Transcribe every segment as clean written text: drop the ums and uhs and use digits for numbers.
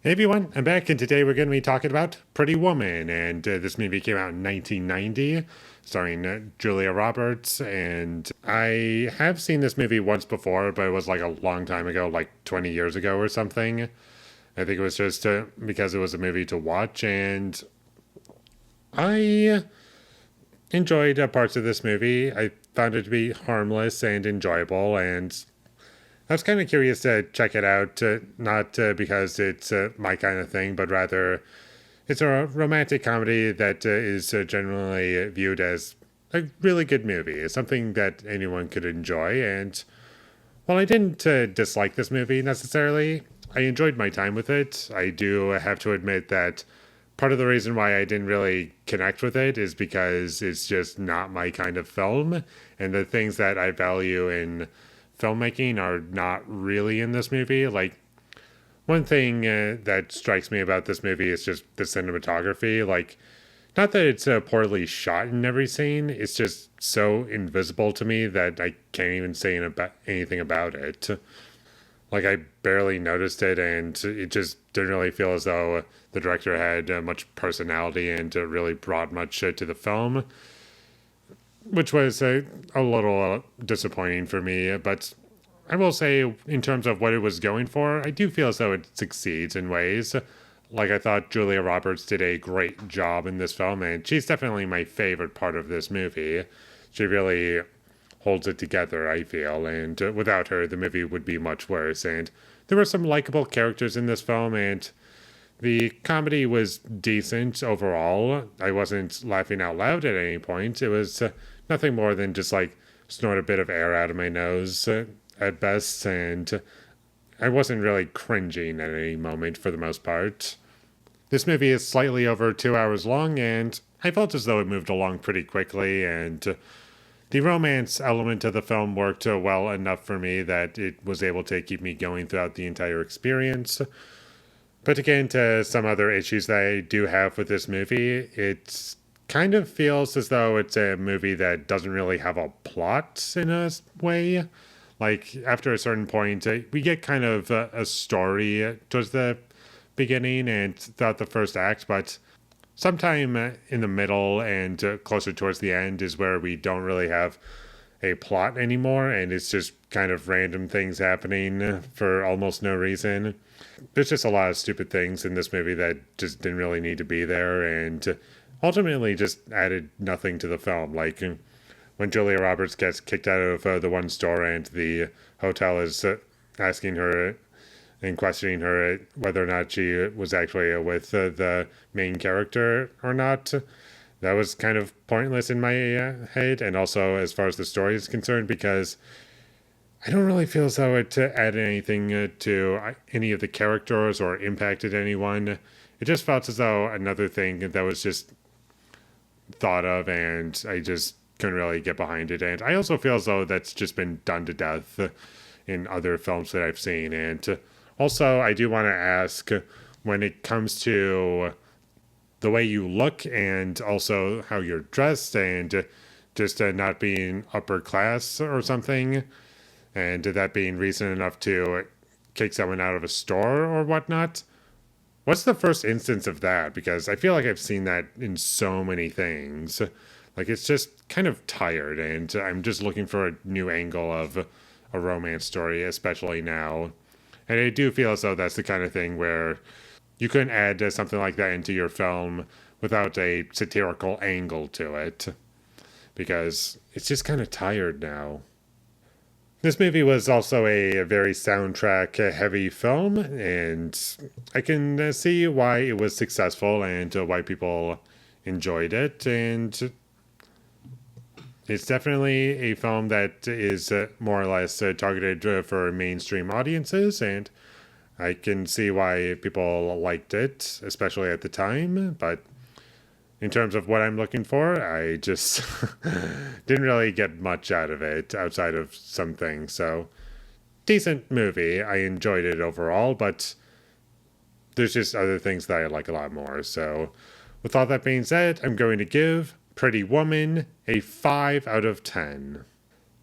Hey everyone, I'm back, and today we're going to be talking about Pretty Woman. And this movie came out in 1990, starring Julia Roberts. And I have seen this movie once before, but it was like a long time ago, like 20 years ago or something. I think it was just because it was a movie to watch, and I enjoyed parts of this movie. I found it to be harmless and enjoyable, and I was kind of curious to check it out, not because it's my kind of thing, but rather it's a romantic comedy that is generally viewed as a really good movie. It's something that anyone could enjoy. And while I didn't dislike this movie necessarily, I enjoyed my time with it. I do have to admit that part of the reason why I didn't really connect with it is because it's just not my kind of film. And the things that I value in filmmaking are not really in this movie. Like, one thing that strikes me about this movie is just the cinematography. Like, not that it's poorly shot in every scene, it's just so invisible to me that I can't even say anything about it. Like, I barely noticed it, and it just didn't really feel as though the director had much personality and really brought much to the film, which was a little disappointing for me. But I will say, in terms of what it was going for, I do feel as though it succeeds in ways. Like, I thought Julia Roberts did a great job in this film, and she's definitely my favorite part of this movie. She really holds it together, I feel, and without her, the movie would be much worse. And there were some likable characters in this film, and the comedy was decent overall. I wasn't laughing out loud at any point. It was nothing more than just like snort a bit of air out of my nose at best, and I wasn't really cringing at any moment for the most part. This movie is slightly over 2 hours long, and I felt as though it moved along pretty quickly, and the romance element of the film worked well enough for me that it was able to keep me going throughout the entire experience. But to get into some other issues that I do have with this movie, it kind of feels as though it's a movie that doesn't really have a plot in a way. Like, after a certain point, we get kind of a story towards the beginning and throughout the first act, but sometime in the middle and closer towards the end is where we don't really have a plot anymore, and it's just kind of random things happening for almost no reason. There's just a lot of stupid things in this movie that just didn't really need to be there, and ultimately just added nothing to the film. Like, when Julia Roberts gets kicked out of the one store and the hotel is asking her and questioning her whether or not she was actually with the main character or not. That was kind of pointless in my head, and also as far as the story is concerned, because I don't really feel as though it added anything to any of the characters or impacted anyone. It just felt as though another thing that was just thought of, and I just couldn't really get behind it. And I also feel as though that's just been done to death in other films that I've seen. And also, I do want to ask, when it comes to the way you look and also how you're dressed, and just not being upper class or something, and that being reason enough to kick someone out of a store or whatnot. What's the first instance of that? Because I feel like I've seen that in so many things. Like, it's just kind of tired, and I'm just looking for a new angle of a romance story, especially now. And I do feel as though that's the kind of thing where you couldn't add something like that into your film without a satirical angle to it, because it's just kind of tired now. This movie was also a very soundtrack heavy film, and I can see why it was successful and why people enjoyed it. And it's definitely a film that is more or less targeted for mainstream audiences, and I can see why people liked it, especially at the time. But in terms of what I'm looking for, I just didn't really get much out of it outside of some things. So, decent movie. I enjoyed it overall, but there's just other things that I like a lot more. So, with all that being said, I'm going to give Pretty Woman a 5 out of 10.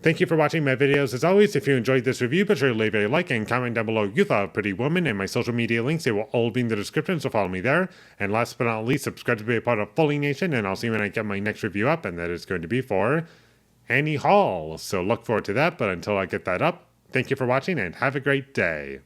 Thank you for watching my videos. As always, if you enjoyed this review, be sure to leave a like and comment down below you thought of Pretty Woman, and my social media links, they will all be in the description, so follow me there. And last but not least, subscribe to be a part of Foley Nation, and I'll see you when I get my next review up, and that is going to be for Annie Hall. So look forward to that, but until I get that up, thank you for watching and have a great day.